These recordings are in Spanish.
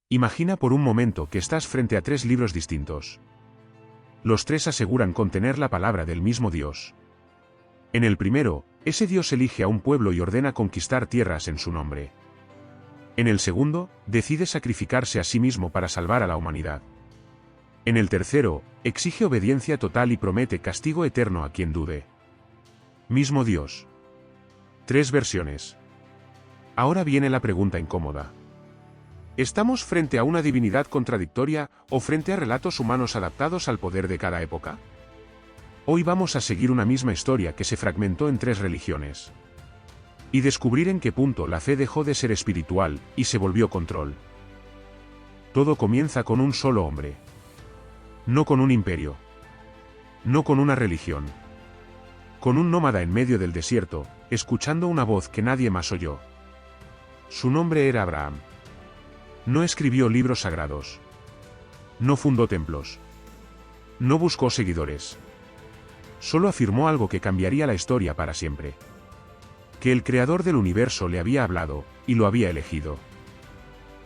Imagina por un momento que estás frente a tres libros distintos. Los tres aseguran contener la palabra del mismo Dios. En el primero, ese Dios elige a un pueblo y ordena conquistar tierras en su nombre. En el segundo, decide sacrificarse a sí mismo para salvar a la humanidad. En el tercero, exige obediencia total y promete castigo eterno a quien dude. Mismo Dios. Tres versiones. Ahora viene la pregunta incómoda. ¿Estamos frente a una divinidad contradictoria o frente a relatos humanos adaptados al poder de cada época? Hoy vamos a seguir una misma historia que se fragmentó en tres religiones. Y descubrir en qué punto la fe dejó de ser espiritual y se volvió control. Todo comienza con un solo hombre. No con un imperio. No con una religión. Con un nómada en medio del desierto, escuchando una voz que nadie más oyó. Su nombre era Abraham. No escribió libros sagrados. No fundó templos. No buscó seguidores. Solo afirmó algo que cambiaría la historia para siempre. Que el creador del universo le había hablado, y lo había elegido.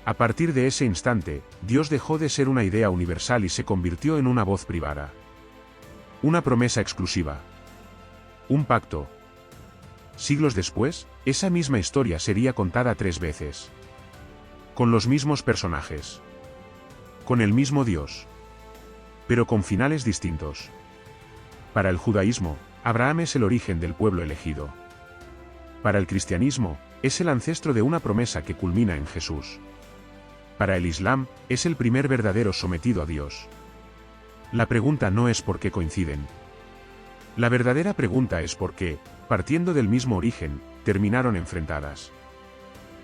A partir de ese instante, Dios dejó de ser una idea universal y se convirtió en una voz privada. Una promesa exclusiva. Un pacto. Siglos después, esa misma historia sería contada 3 veces. Con los mismos personajes. Con el mismo Dios. Pero con finales distintos. Para el judaísmo, Abraham es el origen del pueblo elegido. Para el cristianismo, es el ancestro de una promesa que culmina en Jesús. Para el Islam, es el primer verdadero sometido a Dios. La pregunta no es por qué coinciden. La verdadera pregunta es por qué, partiendo del mismo origen, terminaron enfrentadas.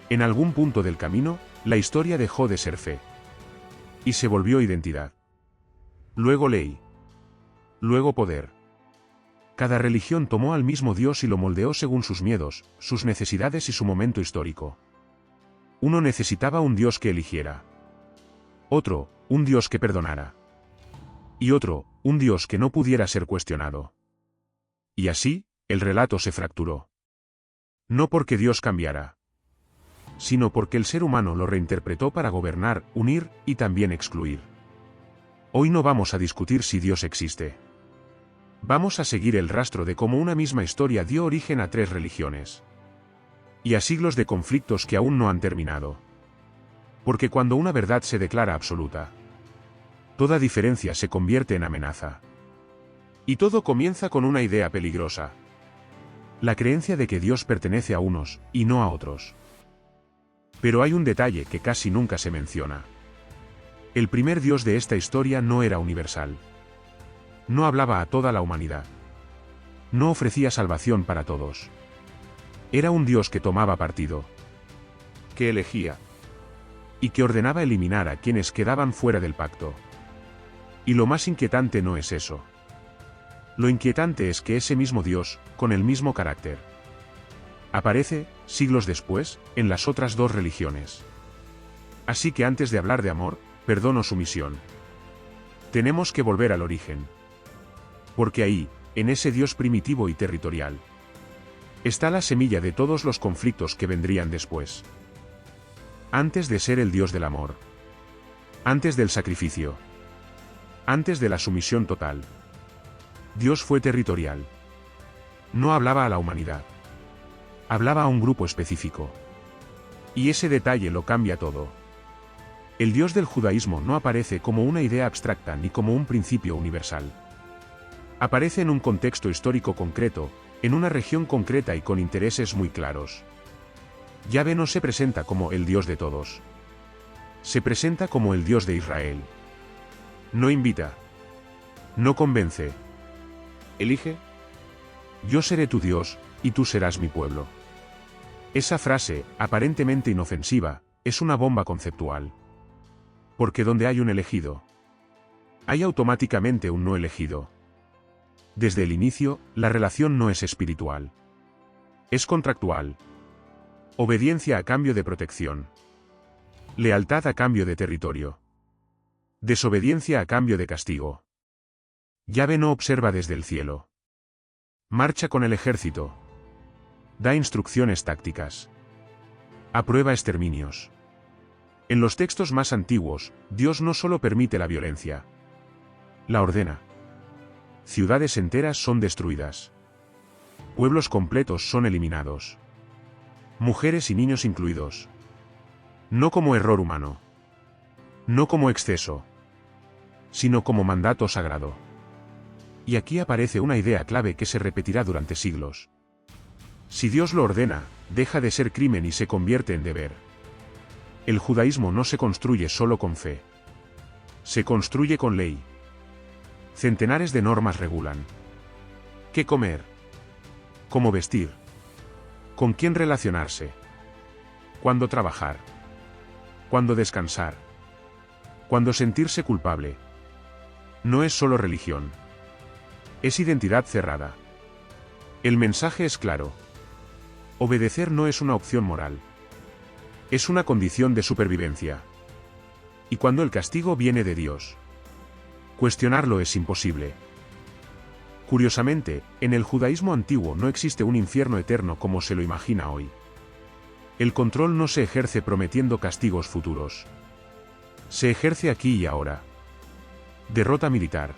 En algún punto del camino, la historia dejó de ser fe. Y se volvió identidad. Luego ley. Luego poder. Cada religión tomó al mismo Dios y lo moldeó según sus miedos, sus necesidades y su momento histórico. Uno necesitaba un Dios que eligiera. Otro, un Dios que perdonara. Y otro, un Dios que no pudiera ser cuestionado. Y así, el relato se fracturó. No porque Dios cambiara, sino porque el ser humano lo reinterpretó para gobernar, unir y también excluir. Hoy no vamos a discutir si Dios existe. Vamos a seguir el rastro de cómo una misma historia dio origen a 3 religiones. Y a siglos de conflictos que aún no han terminado. Porque cuando una verdad se declara absoluta, toda diferencia se convierte en amenaza. Y todo comienza con una idea peligrosa. La creencia de que Dios pertenece a unos, y no a otros. Pero hay un detalle que casi nunca se menciona. El primer Dios de esta historia no era universal. No hablaba a toda la humanidad. No ofrecía salvación para todos. Era un Dios que tomaba partido. Que elegía. Y que ordenaba eliminar a quienes quedaban fuera del pacto. Y lo más inquietante no es eso. Lo inquietante es que ese mismo Dios, con el mismo carácter, aparece, siglos después, en las otras 2 religiones. Así que antes de hablar de amor, perdón o sumisión, tenemos que volver al origen. Porque ahí, en ese Dios primitivo y territorial, está la semilla de todos los conflictos que vendrían después. Antes de ser el Dios del amor. Antes del sacrificio. Antes de la sumisión total. Dios fue territorial. No hablaba a la humanidad. Hablaba a un grupo específico. Y ese detalle lo cambia todo. El Dios del judaísmo no aparece como una idea abstracta ni como un principio universal. Aparece en un contexto histórico concreto, en una región concreta y con intereses muy claros. Yahvé no se presenta como el Dios de todos. Se presenta como el Dios de Israel. No invita. No convence. Elige. Yo seré tu Dios, y tú serás mi pueblo. Esa frase, aparentemente inofensiva, es una bomba conceptual. Porque donde hay un elegido, hay automáticamente un no elegido. Desde el inicio, la relación no es espiritual. Es contractual. Obediencia a cambio de protección. Lealtad a cambio de territorio. Desobediencia a cambio de castigo. Yahvé no observa desde el cielo. Marcha con el ejército. Da instrucciones tácticas. Aprueba exterminios. En los textos más antiguos, Dios no solo permite la violencia, la ordena. Ciudades enteras son destruidas. Pueblos completos son eliminados. Mujeres y niños incluidos. No como error humano. No como exceso. Sino como mandato sagrado. Y aquí aparece una idea clave que se repetirá durante siglos. Si Dios lo ordena, deja de ser crimen y se convierte en deber. El judaísmo no se construye solo con fe. Se construye con ley. Centenares de normas regulan. ¿Qué comer? ¿Cómo vestir? ¿Con quién relacionarse? ¿Cuándo trabajar? ¿Cuándo descansar? ¿Cuándo sentirse culpable? No es solo religión. Es identidad cerrada. El mensaje es claro. Obedecer no es una opción moral. Es una condición de supervivencia. Y cuando el castigo viene de Dios, cuestionarlo es imposible. Curiosamente, en el judaísmo antiguo no existe un infierno eterno como se lo imagina hoy. El control no se ejerce prometiendo castigos futuros. Se ejerce aquí y ahora. Derrota militar.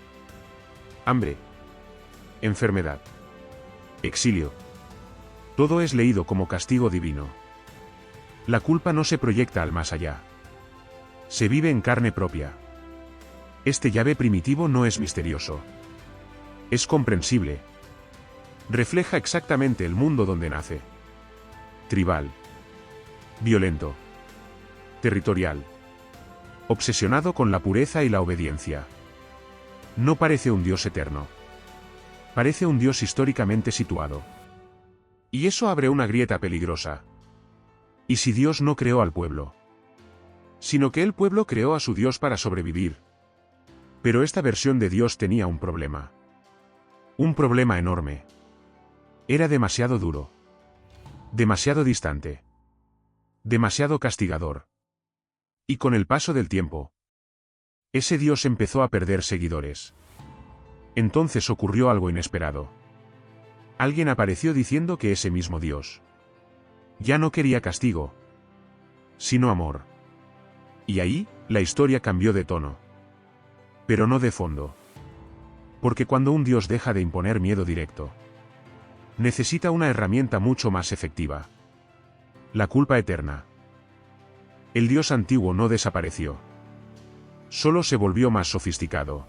Hambre. Enfermedad. Exilio. Todo es leído como castigo divino. La culpa no se proyecta al más allá. Se vive en carne propia. Este Yahvé primitivo no es misterioso. Es comprensible. Refleja exactamente el mundo donde nace. Tribal. Violento. Territorial. Obsesionado con la pureza y la obediencia. No parece un Dios eterno. Parece un Dios históricamente situado. Y eso abre una grieta peligrosa. ¿Y si Dios no creó al pueblo? Sino que el pueblo creó a su Dios para sobrevivir. Pero esta versión de Dios tenía un problema. Un problema enorme. Era demasiado duro. Demasiado distante. Demasiado castigador. Y con el paso del tiempo, ese Dios empezó a perder seguidores. Entonces ocurrió algo inesperado. Alguien apareció diciendo que ese mismo Dios ya no quería castigo, sino amor. Y ahí, la historia cambió de tono. Pero no de fondo. Porque cuando un Dios deja de imponer miedo directo, necesita una herramienta mucho más efectiva. La culpa eterna. El Dios antiguo no desapareció. Solo se volvió más sofisticado.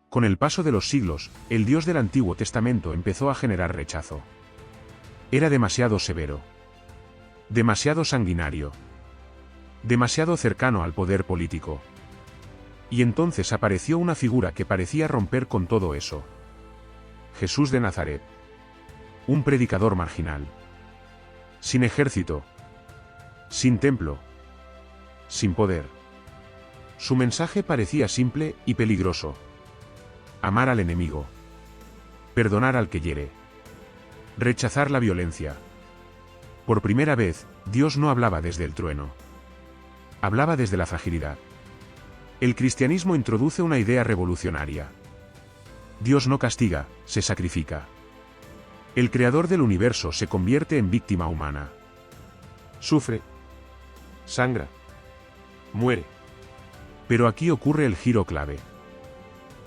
Con el paso de los siglos, el Dios del Antiguo Testamento empezó a generar rechazo. Era demasiado severo. Demasiado sanguinario. Demasiado cercano al poder político. Y entonces apareció una figura que parecía romper con todo eso. Jesús de Nazaret. Un predicador marginal. Sin ejército. Sin templo. Sin poder. Su mensaje parecía simple y peligroso. Amar al enemigo. Perdonar al que hiere. Rechazar la violencia. Por primera vez, Dios no hablaba desde el trueno. Hablaba desde la fragilidad. El cristianismo introduce una idea revolucionaria. Dios no castiga, se sacrifica. El creador del universo se convierte en víctima humana. Sufre. Sangra. Muere. Pero aquí ocurre el giro clave.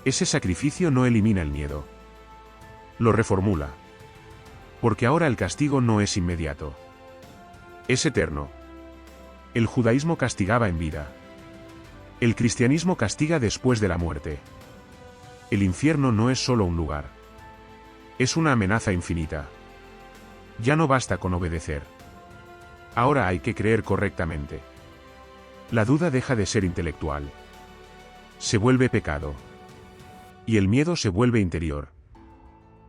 Ese sacrificio no elimina el miedo. Lo reformula. Porque ahora el castigo no es inmediato. Es eterno. El judaísmo castigaba en vida. El cristianismo castiga después de la muerte. El infierno no es solo un lugar. Es una amenaza infinita. Ya no basta con obedecer. Ahora hay que creer correctamente. La duda deja de ser intelectual. Se vuelve pecado. Y el miedo se vuelve interior.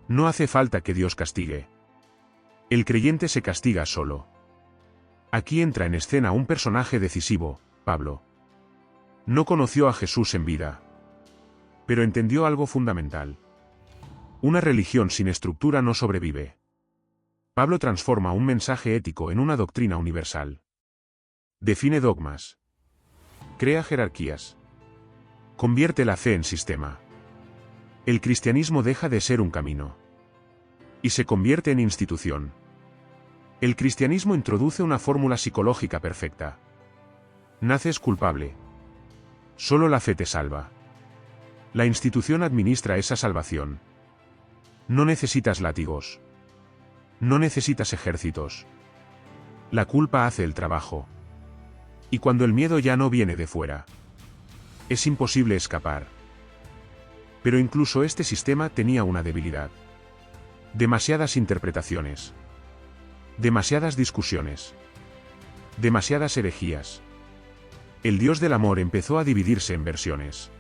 No hace falta que Dios castigue. El creyente se castiga solo. Aquí entra en escena un personaje decisivo, Pablo. No conoció a Jesús en vida. Pero entendió algo fundamental. Una religión sin estructura no sobrevive. Pablo transforma un mensaje ético en una doctrina universal. Define dogmas. Crea jerarquías. Convierte la fe en sistema. El cristianismo deja de ser un camino. Y se convierte en institución. El cristianismo introduce una fórmula psicológica perfecta. Naces culpable. Solo la fe te salva. La institución administra esa salvación. No necesitas látigos. No necesitas ejércitos. La culpa hace el trabajo. Y cuando el miedo ya no viene de fuera, es imposible escapar. Pero incluso este sistema tenía una debilidad. Demasiadas interpretaciones. Demasiadas discusiones. Demasiadas herejías. El Dios del amor empezó a dividirse en versiones.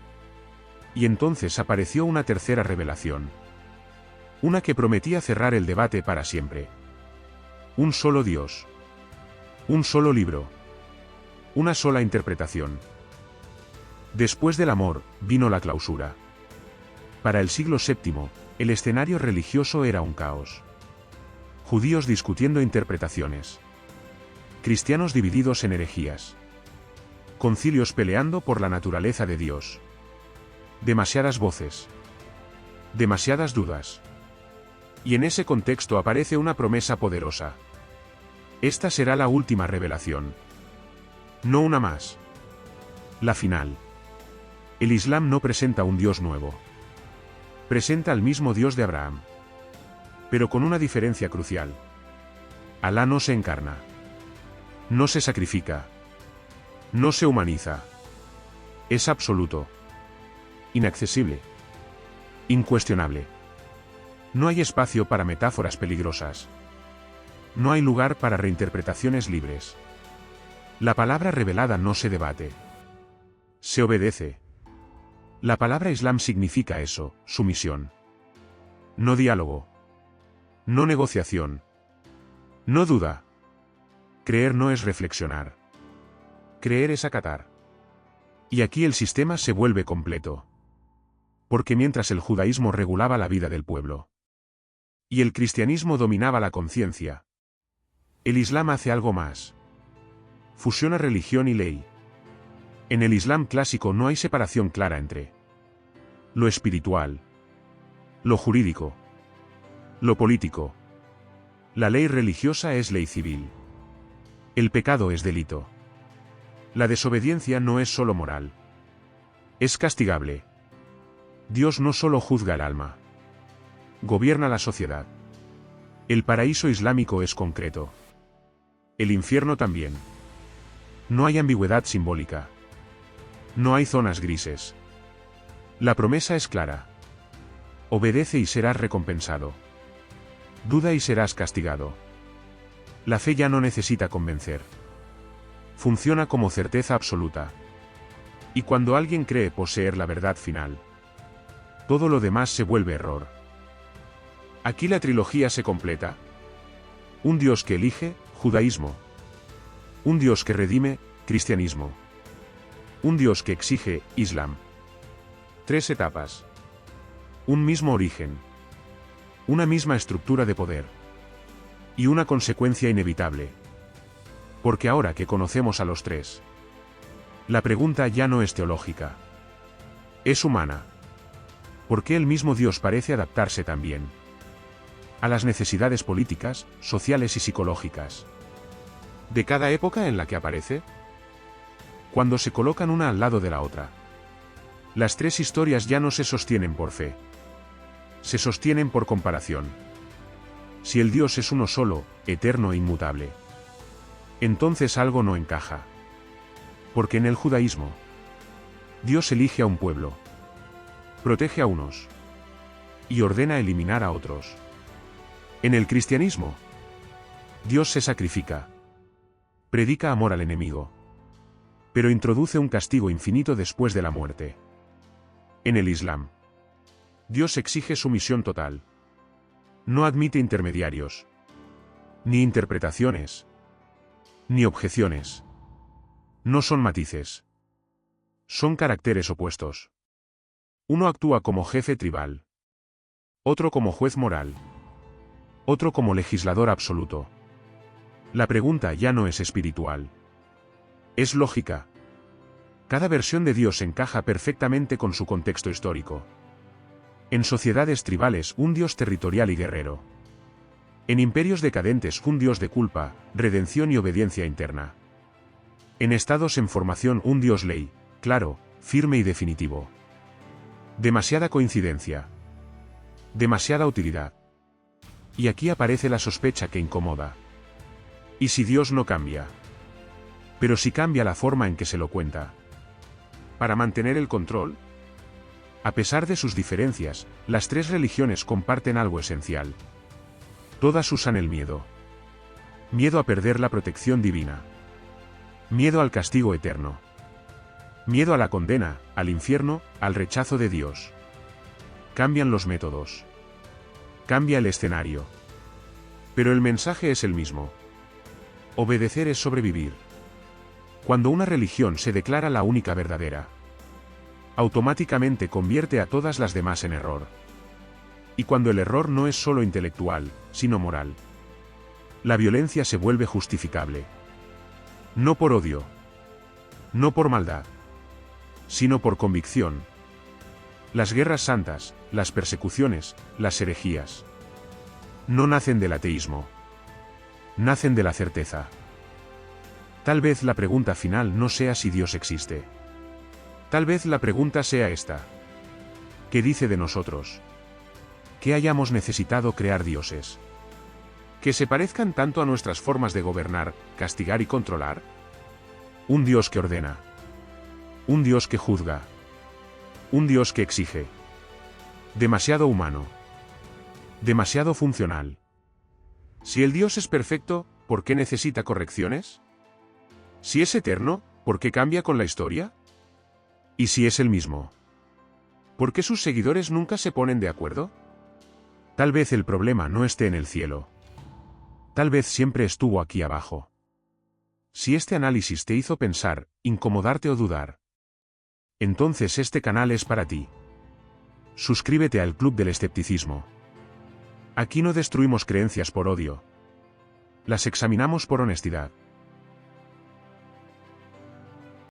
Y entonces apareció una tercera revelación. Una que prometía cerrar el debate para siempre. Un solo Dios. Un solo libro. Una sola interpretación. Después del amor, vino la clausura. Para el siglo VII, el escenario religioso era un caos. Judíos discutiendo interpretaciones. Cristianos divididos en herejías. Concilios peleando por la naturaleza de Dios. Demasiadas voces. Demasiadas dudas. Y en ese contexto aparece una promesa poderosa. Esta será la última revelación. No una más. La final. El Islam no presenta un Dios nuevo. Presenta al mismo Dios de Abraham. Pero con una diferencia crucial. Alá no se encarna. No se sacrifica. No se humaniza. Es absoluto. Inaccesible. Incuestionable. No hay espacio para metáforas peligrosas. No hay lugar para reinterpretaciones libres. La palabra revelada no se debate. Se obedece. La palabra Islam significa eso, sumisión. No diálogo. No negociación. No duda. Creer no es reflexionar. Creer es acatar. Y aquí el sistema se vuelve completo. Porque mientras el judaísmo regulaba la vida del pueblo, y el cristianismo dominaba la conciencia, el Islam hace algo más. Fusiona religión y ley. En el Islam clásico no hay separación clara entre lo espiritual, lo jurídico, lo político. La ley religiosa es ley civil. El pecado es delito. La desobediencia no es solo moral. Es castigable. Dios no solo juzga el alma. Gobierna la sociedad. El paraíso islámico es concreto. El infierno también. No hay ambigüedad simbólica. No hay zonas grises. La promesa es clara. Obedece y serás recompensado. Duda y serás castigado. La fe ya no necesita convencer. Funciona como certeza absoluta. Y cuando alguien cree poseer la verdad final, todo lo demás se vuelve error. Aquí la trilogía se completa. Un Dios que elige, judaísmo. Un Dios que redime, cristianismo. Un Dios que exige, Islam. 3 etapas. Un mismo origen. Una misma estructura de poder. Y una consecuencia inevitable. Porque ahora que conocemos a los tres, la pregunta ya no es teológica. Es humana. ¿Por qué el mismo Dios parece adaptarse también a las necesidades políticas, sociales y psicológicas de cada época en la que aparece? Cuando se colocan una al lado de la otra, las tres historias ya no se sostienen por fe. Se sostienen por comparación. Si el Dios es uno solo, eterno e inmutable, entonces algo no encaja. Porque en el judaísmo, Dios elige a un pueblo, protege a unos y ordena eliminar a otros. En el cristianismo, Dios se sacrifica, predica amor al enemigo, pero introduce un castigo infinito después de la muerte. En el Islam, Dios exige sumisión total. No admite intermediarios, ni interpretaciones, ni objeciones. No son matices. Son caracteres opuestos. Uno actúa como jefe tribal. Otro como juez moral. Otro como legislador absoluto. La pregunta ya no es espiritual. Es lógica. Cada versión de Dios encaja perfectamente con su contexto histórico. En sociedades tribales, un Dios territorial y guerrero. En imperios decadentes, un Dios de culpa, redención y obediencia interna. En estados en formación un Dios ley, claro, firme y definitivo. Demasiada coincidencia. Demasiada utilidad. Y aquí aparece la sospecha que incomoda. ¿Y si Dios no cambia? Pero si cambia la forma en que se lo cuenta. Para mantener el control. A pesar de sus diferencias, las tres religiones comparten algo esencial. Todas usan el miedo. Miedo a perder la protección divina. Miedo al castigo eterno. Miedo a la condena, al infierno, al rechazo de Dios. Cambian los métodos. Cambia el escenario. Pero el mensaje es el mismo. Obedecer es sobrevivir. Cuando una religión se declara la única verdadera, automáticamente convierte a todas las demás en error. Y cuando el error no es solo intelectual, sino moral, la violencia se vuelve justificable. No por odio. No por maldad. Sino por convicción. Las guerras santas, las persecuciones, las herejías, no nacen del ateísmo. Nacen de la certeza. Tal vez la pregunta final no sea si Dios existe. Tal vez la pregunta sea esta. ¿Qué dice de nosotros? ¿Que hayamos necesitado crear dioses que se parezcan tanto a nuestras formas de gobernar, castigar y controlar? Un Dios que ordena. Un Dios que juzga. Un Dios que exige. Demasiado humano. Demasiado funcional. Si el Dios es perfecto, ¿por qué necesita correcciones? Si es eterno, ¿por qué cambia con la historia? ¿Y si es el mismo? ¿Por qué sus seguidores nunca se ponen de acuerdo? Tal vez el problema no esté en el cielo. Tal vez siempre estuvo aquí abajo. Si este análisis te hizo pensar, incomodarte o dudar, entonces este canal es para ti. Suscríbete al Club del Escepticismo. Aquí no destruimos creencias por odio. Las examinamos por honestidad.